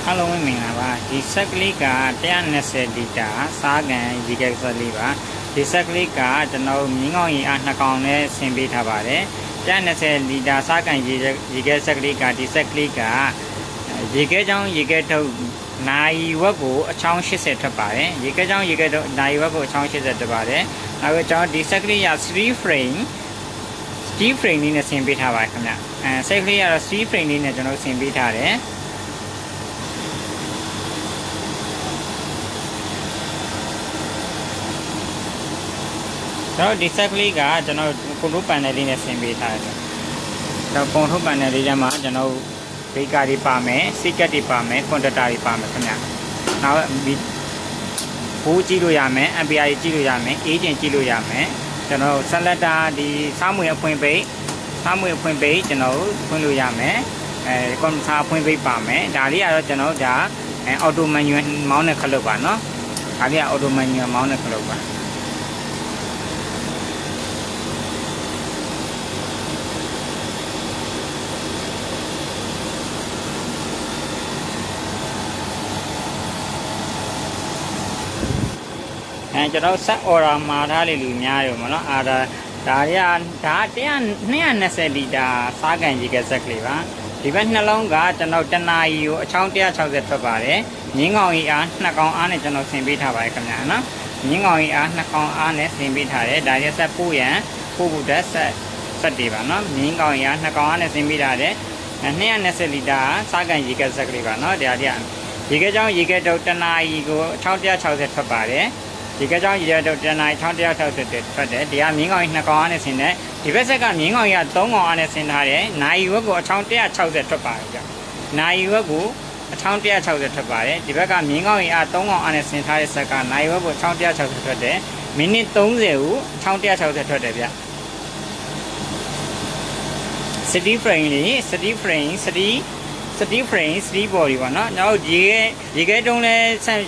အားလုံးမင်္ဂလာပါဒီဆက်ကလေးက120လီတာစားကန်ရေခဲဆက်ကလေးပါဒီဆက်ကလေးကကျွန်တော်မြင်းကောင်းရေအား2ကောင်နဲ့ဆင်ပေးထားပါတယ်120လီတာစားကန်ရေခဲဆက်ကလေးကဒီဆက်ကလေးကရေခဲချောင်းရေခဲထုတ်နိုင်ဝက်ကိုအချောင်း80ထွက်ပါတယ်ရေခဲချောင်းရေခဲထုတ်နိုင်ဝက်ကိုအချောင်း80ထွက်ပါတယ်နောက်ကျွန်တော်ဒီဆက်ကလေးက3 frame 3 frame လေးနဲ့ဆင်ပေးထားပါတယ်ခင်ဗျဆက်ကလေးကတော့3 frame လေးနဲ့ကျွန်တော်ဆင်ပေးထားတယ်တော့ဒီဆက်ကလေးကကျွန်တော်ကွန်ထရိုးပန်နယ်လေးနဲ့ဆင်ပေးထားတယ်။တော့ကွန်ထရိုးပန်နယ်လေးထဲမှာကျွန်တော်ဘိကာတွေပါမယ်၊စီကတ်တွေပါမယ်၊ကွန်ဒတာတွေပါမယ်ခင်ဗျ။နောက်ဘူးကြည့်လို့ရမယ်၊အမ်ပီယာကြီးကြည့်လို့ရမယ်၊အေးဂျင်ကြည့်လို့ရမယ်။ကျွန်တော်ဆက်လက်တာဒီစားမွေအဖွင့်ပိတ်ကျွန်တော်ဖွင့်လို့ရမယ်။ကွန်ဆာဖွင့်ပိတ်ပါမယ်။ဒါလေးကတော့ကျွန်တော်ဒါအော်တိုမန်နျူမောင်းတဲ့ခလုတ်ပါနော်။ဒါလေးကအော်တိုမန်နျူမောင်းတဲ့ခလုတ်ပါ။ကျွန်တော်ဆက်အော်ရာမှာထားလေလူများရောမနော်ဒါ120လီတာစားကန်ရေခဲဆက်ကလေးပါဒီဘက်နှလုံးကကျွန်တော်တနာရီကိုအချောင်း160ထွက်ပါတယ်မြင်းကောင်ကြီးအား2ကောင်အားနဲ့ကျွန်တော်ဆင်ပေးထားပါတယ်ခင်ဗျာနော်မြင်းကောင်ကြီးအား2ကောင်အားနဲ့ဆင်ပေးထားတယ်ဒါရက်ဆက်ပို့ဖို့တက်ဆက်တွေပါနော်မြင်းကောင်ကြီးအား2ကောင်အားနဲ့ဆင်ပေးထားတယ်220လီတာစားကန်ရေခဲဆက်ကလေးပါနော်ဒါရေခဲချောင်းရေခဲတုပ်တနာရီကို1160ထွက်ပါတယ်ဒီကကြောင်ရေတော့တနား1160ထွက်တယ်ဒီကမြင်းကောင်ကြီး2ကောင်အားနဲ့ဆင်တယ်ဒီဘက်ဆက်ကမြင်းကောင်ကြီးက3ကောင်အားနဲ့ဆင်ထားတယ်နိုင်ဝက်ကိုအချောင်း160ထွက်ပါတယ်ကြာနိုင်ဝက်ကိုအချောင်း160ထွက်ပါတယ်ဒီဘက်ကမြင်းကောင်ကြီးအား3ကောင်အားနဲ့ဆင်ထားတဲ့ဆက်ကနိုင်ဝက်ကိုအချောင်း160ထွက်တယ်မိနစ်30ကိုအချောင်း160ထွက်တယ်ဗျCity frame လေး City frame 3 body ပေါ့နော်နောက်ရေခဲတုံးလဲ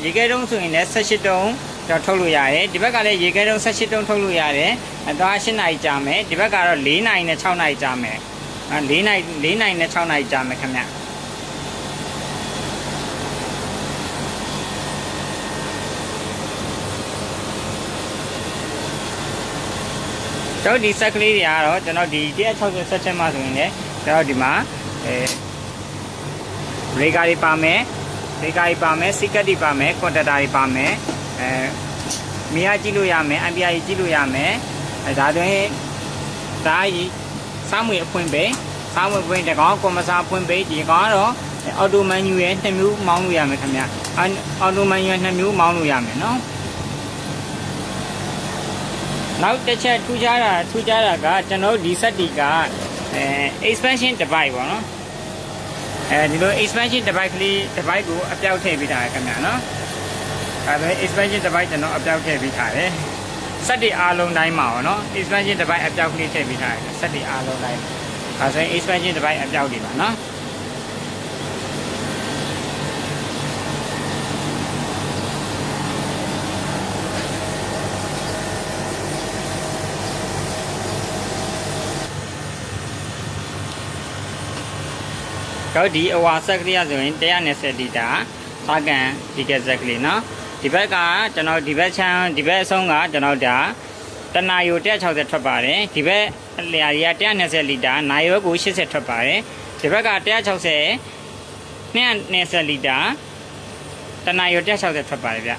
ရေခဲတုံးဆိုရင်လည်း18တုံးတော့ထုတ်လို့ရတယ်ဒီဘက်ကလည်းရေခဲတုံး18တုံးထုတ်လို့ရတယ်သွား8နာရီကြာမယ်ဒီဘက်ကတော့4နာရီနဲ့6နာရီကြာမယ်4နာရီနဲ့6နာရီကြာမယ်ခင်ဗျတော့ဒီဆက်ကလေးတွေကတော့ကျွန်တော်ဒီ160ဆက်ချက်မှဆိုရင်လည်းကျွန်တော်ဒီမှာရေကာတွေပါမယ်စီကတ်တွေပါမယ်ကွန်ဒတာတွေပါမယ်မီယာကြည့်လို့ရမယ်အမ်ပီယာကြီးကြည့်လို့ရမယ်ဒါတွင်ဒါကြီးစားမွေအဖွင့်ပဲတကောင်ကွန်မဆာအဖွင့်ပဲဒီကောင်ကတော့အော်တိုမန်နျူရဲ့2မျိုးမောင်းလို့ရမယ်ခင်ဗျအော်တိုမန်နျူရဲ့2မျိုးမောင်းလို့ရမယ်နော်နောက်တစ်ချက်ထူးခြားတာကကျွန်တော်ဒီဆက်တီကexpansion device ပေါ့နော်ဒီလို expansion device ကလေး device ကိုအပြောက်ထည့်ပေးထားတယ်ခင်ဗျာနော်ဒါဆိုရင် expansion device ကျွန်တော်အပြောက်ထည့်ပေးထားတယ်စက်တွေအားလုံးတိုင်းမှာပေါ့နော် expansion device အပြောက်ကလေးထည့်ပေးထားတယ်စက်တွေအားလုံးတိုင်းဒါဆိုရင် expansion device အပြောက်တွေပါနော်တော့ဒီအဝါဆက်ကလေးဆိုရင်120လီတာစားကန်ဒီကဆက်ကလေးနော်ဒီဘက်ကကျွန်တော်ဒီဘက်အဆုံးကကျွန်တော်ဒါတနာရီ160ထွက်ပါတယ်ဒီဘက်အလျာကြီးက120လီတာနိုင်ဝက်ကို80ထွက်ပါတယ်ဒီဘက်က160 220လီတာတနာရီ160ထွက်ပါတယ်ဗျ